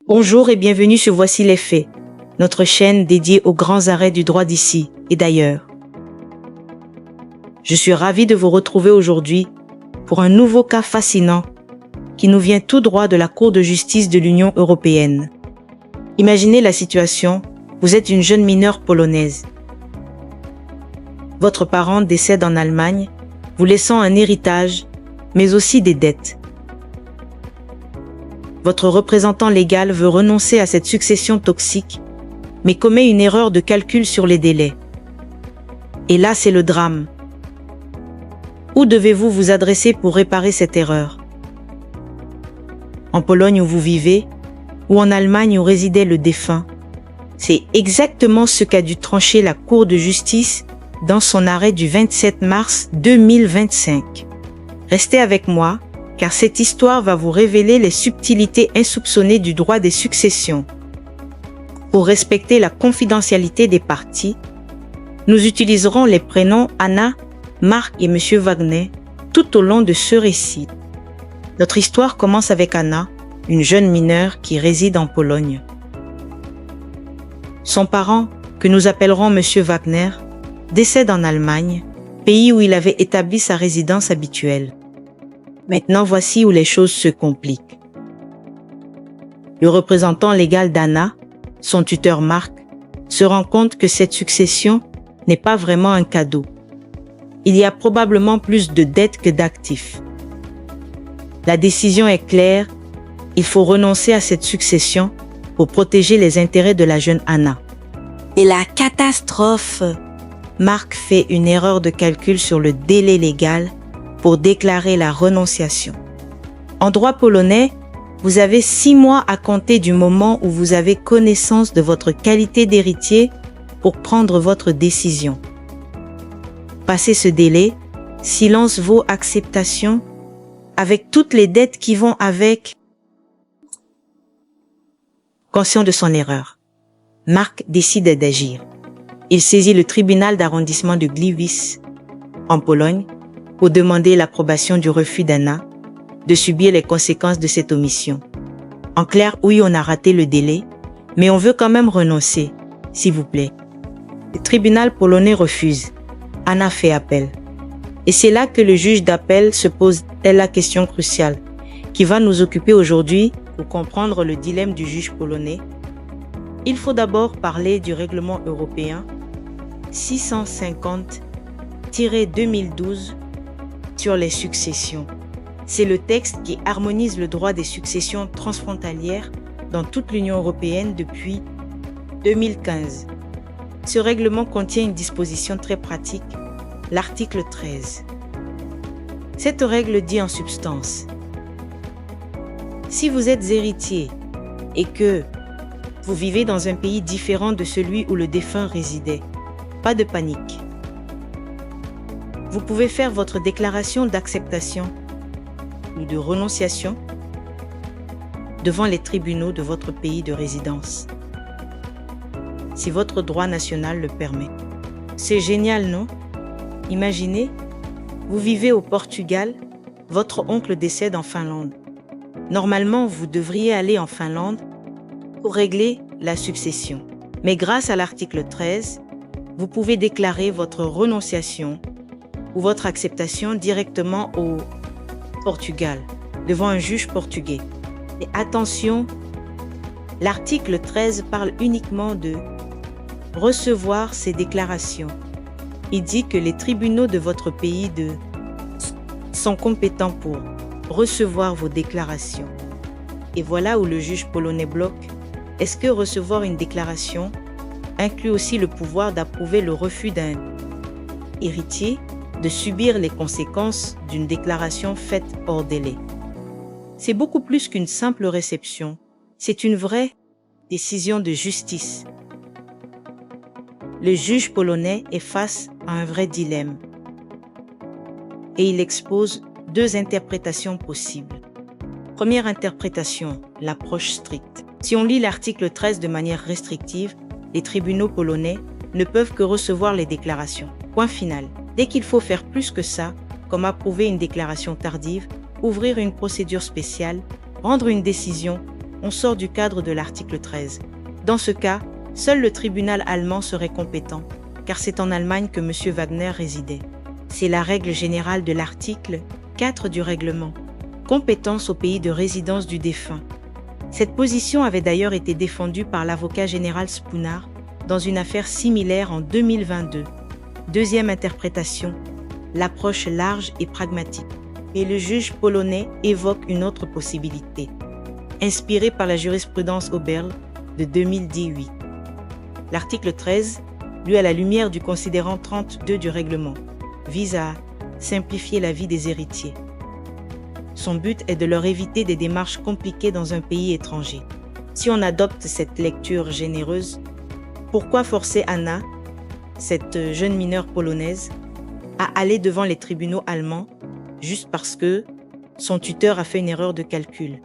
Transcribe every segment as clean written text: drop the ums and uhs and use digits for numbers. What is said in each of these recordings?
Bonjour et bienvenue sur Voici les faits, notre chaîne dédiée aux grands arrêts du droit d'ici et d'ailleurs. Je suis ravi de vous retrouver aujourd'hui pour un nouveau cas fascinant qui nous vient tout droit de la Cour de justice de l'Union européenne. Imaginez la situation, vous êtes une jeune mineure polonaise. Votre parent décède en Allemagne, vous laissant un héritage, mais aussi des dettes. Votre représentant légal veut renoncer à cette succession toxique, mais commet une erreur de calcul sur les délais. Et là, c'est le drame. Où devez-vous vous adresser pour réparer cette erreur? En Pologne où vous vivez, ou en Allemagne où résidait le défunt? C'est exactement ce qu'a dû trancher la Cour de justice dans son arrêt du 27 mars 2025. Restez avec moi, car cette histoire va vous révéler les subtilités insoupçonnées du droit des successions. Pour respecter la confidentialité des parties, nous utiliserons les prénoms Anna, Mark et M. Wagner tout au long de ce récit. Notre histoire commence avec Anna, une jeune mineure qui réside en Pologne. Son parent, que nous appellerons M. Wagner, décède en Allemagne, pays où il avait établi sa résidence habituelle. Maintenant, voici où les choses se compliquent. Le représentant légal d'Anna, son tuteur Mark, se rend compte que cette succession n'est pas vraiment un cadeau. Il y a probablement plus de dettes que d'actifs. La décision est claire, il faut renoncer à cette succession pour protéger les intérêts de la jeune Anna. Et la catastrophe! Mark fait une erreur de calcul sur le délai légal pour déclarer la renonciation. En droit polonais, vous avez 6 mois à compter du moment où vous avez connaissance de votre qualité d'héritier pour prendre votre décision. Passé ce délai, silence vaut acceptation, avec toutes les dettes qui vont avec. Conscient de son erreur, Mark décide d'agir. Il saisit le tribunal d'arrondissement de Gliwice, en Pologne, pour demander l'approbation du refus d'Anna de subir les conséquences de cette omission. En clair, oui, on a raté le délai, mais on veut quand même renoncer, s'il vous plaît. Le tribunal polonais refuse. Anna fait appel. Et c'est là que le juge d'appel se pose la question cruciale, qui va nous occuper aujourd'hui pour comprendre le dilemme du juge polonais. Il faut d'abord parler du règlement européen 650-2012 sur les successions. C'est le texte qui harmonise le droit des successions transfrontalières dans toute l'Union européenne depuis 2015. Ce règlement contient une disposition très pratique, l'article 13. Cette règle dit en substance: si vous êtes héritier et que vous vivez dans un pays différent de celui où le défunt résidait, pas de panique. Vous pouvez faire votre déclaration d'acceptation ou de renonciation devant les tribunaux de votre pays de résidence, si votre droit national le permet. C'est génial, non? Imaginez, vous vivez au Portugal, votre oncle décède en Finlande. Normalement, vous devriez aller en Finlande pour régler la succession. Mais grâce à l'article 13, vous pouvez déclarer votre renonciation ou votre acceptation directement au Portugal, devant un juge portugais. Et attention, l'article 13 parle uniquement de recevoir ces déclarations. Il dit que les tribunaux de votre pays sont compétents pour recevoir vos déclarations. Et voilà où le juge polonais bloque. Est-ce que recevoir une déclaration inclut aussi le pouvoir d'approuver le refus d'un héritier de subir les conséquences d'une déclaration faite hors délai? C'est beaucoup plus qu'une simple réception. C'est une vraie décision de justice. Le juge polonais est face à un vrai dilemme. Et il expose 2 interprétations possibles. Première interprétation, l'approche stricte. Si on lit l'article 13 de manière restrictive, les tribunaux polonais ne peuvent que recevoir les déclarations. Point final. Dès qu'il faut faire plus que ça, comme approuver une déclaration tardive, ouvrir une procédure spéciale, rendre une décision, on sort du cadre de l'article 13. Dans ce cas, seul le tribunal allemand serait compétent, car c'est en Allemagne que M. Wagner résidait. C'est la règle générale de l'article 4 du règlement. Compétence au pays de résidence du défunt. Cette position avait d'ailleurs été défendue par l'avocat général Spunar dans une affaire similaire en 2022. Deuxième interprétation, l'approche large et pragmatique. Et le juge polonais évoque une autre possibilité, inspirée par la jurisprudence Oberl de 2018. L'article 13, lu à la lumière du considérant 32 du règlement, vise à simplifier la vie des héritiers. Son but est de leur éviter des démarches compliquées dans un pays étranger. Si on adopte cette lecture généreuse, pourquoi forcer Anna, cette jeune mineure polonaise, à aller devant les tribunaux allemands juste parce que son tuteur a fait une erreur de calcul?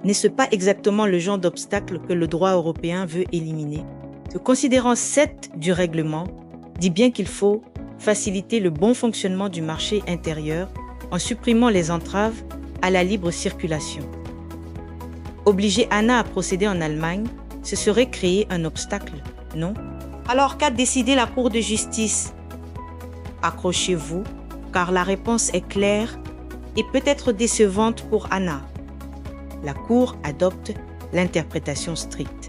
N'est-ce pas exactement le genre d'obstacle que le droit européen veut éliminer? Le considérant 7 du règlement dit bien qu'il faut faciliter le bon fonctionnement du marché intérieur en supprimant les entraves à la libre circulation. Obliger Anna à procéder en Allemagne, ce serait créer un obstacle, non? Alors qu'a décidé la Cour de justice? Accrochez-vous, car la réponse est claire et peut être décevante pour Anna. La Cour adopte l'interprétation stricte.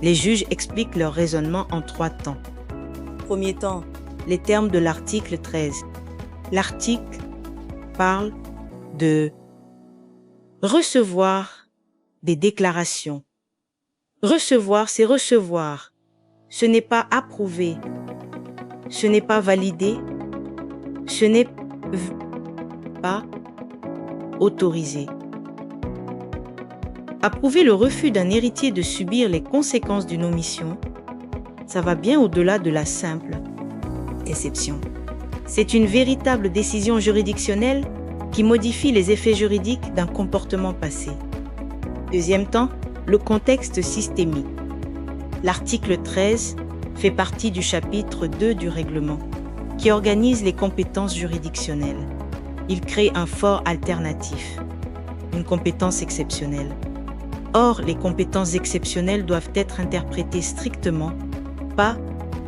Les juges expliquent leur raisonnement en 3 temps. Premier temps, les termes de l'article 13. L'article parle de recevoir des déclarations. Recevoir, c'est recevoir. Ce n'est pas approuver. Ce n'est pas valider. Ce n'est pas autorisé. Approuver le refus d'un héritier de subir les conséquences d'une omission, ça va bien au-delà de la simple exception. C'est une véritable décision juridictionnelle qui modifie les effets juridiques d'un comportement passé. Deuxième temps, le contexte systémique. L'article 13 fait partie du chapitre 2 du règlement, qui organise les compétences juridictionnelles. Il crée un fort alternatif, une compétence exceptionnelle. Or, les compétences exceptionnelles doivent être interprétées strictement, pas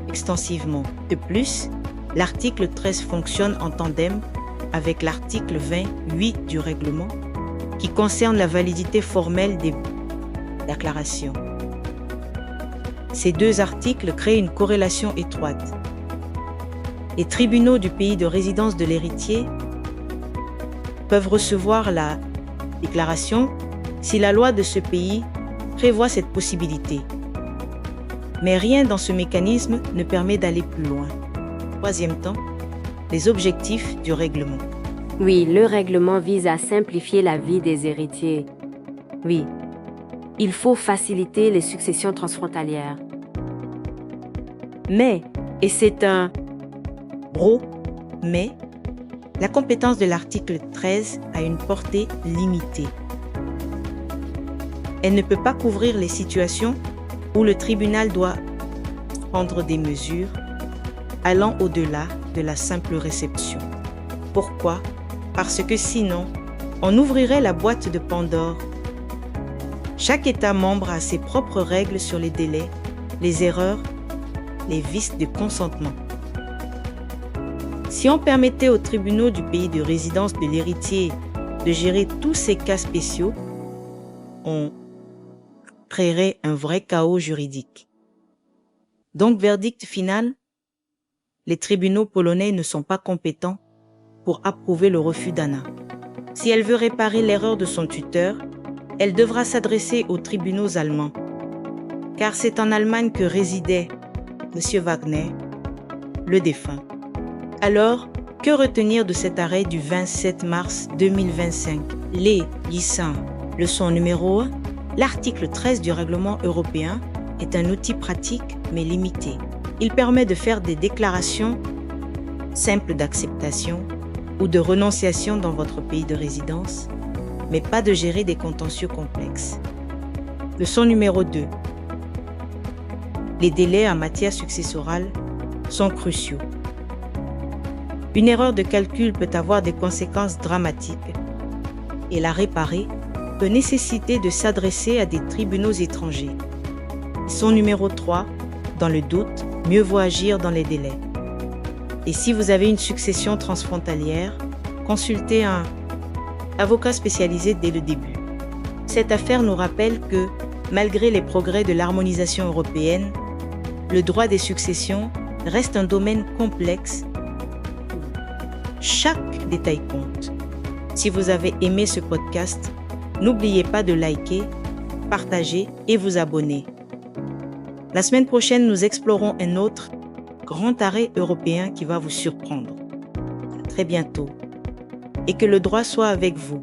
extensivement. De plus, l'article 13 fonctionne en tandem avec l'article 28 du règlement, qui concerne la validité formelle des déclarations. Ces 2 articles créent une corrélation étroite. Les tribunaux du pays de résidence de l'héritier peuvent recevoir la déclaration si la loi de ce pays prévoit cette possibilité. Mais rien dans ce mécanisme ne permet d'aller plus loin. Troisième temps, les objectifs du règlement. Oui, le règlement vise à simplifier la vie des héritiers. Oui, il faut faciliter les successions transfrontalières. Mais, et c'est un gros mais, la compétence de l'article 13 a une portée limitée. Elle ne peut pas couvrir les situations où le tribunal doit prendre des mesures allant au-delà de la simple réception. Pourquoi? Parce que sinon, on ouvrirait la boîte de Pandore. Chaque État membre a ses propres règles sur les délais, les erreurs, les vices de consentement. Si on permettait aux tribunaux du pays de résidence de l'héritier de gérer tous ces cas spéciaux, on créerait un vrai chaos juridique. Donc, verdict final, les tribunaux polonais ne sont pas compétents pour approuver le refus d'Anna. Si elle veut réparer l'erreur de son tuteur, elle devra s'adresser aux tribunaux allemands. Car c'est en Allemagne que résidait M. Wagner, le défunt. Alors, que retenir de cet arrêt du 27 mars 2025? Les lycéens, leçon numéro 1, l'article 13 du règlement européen est un outil pratique mais limité. Il permet de faire des déclarations simples d'acceptation ou de renonciation dans votre pays de résidence, mais pas de gérer des contentieux complexes. Leçon numéro 2. Les délais en matière successorale sont cruciaux. Une erreur de calcul peut avoir des conséquences dramatiques et la réparer peut nécessiter de s'adresser à des tribunaux étrangers. Son numéro 3, dans le doute, mieux vaut agir dans les délais. Et si vous avez une succession transfrontalière, consultez un avocat spécialisé dès le début. Cette affaire nous rappelle que, malgré les progrès de l'harmonisation européenne, le droit des successions reste un domaine complexe. Chaque détail compte. Si vous avez aimé ce podcast, n'oubliez pas de liker, partager et vous abonner. La semaine prochaine, nous explorons un autre grand arrêt européen qui va vous surprendre. À très bientôt. Et que le droit soit avec vous.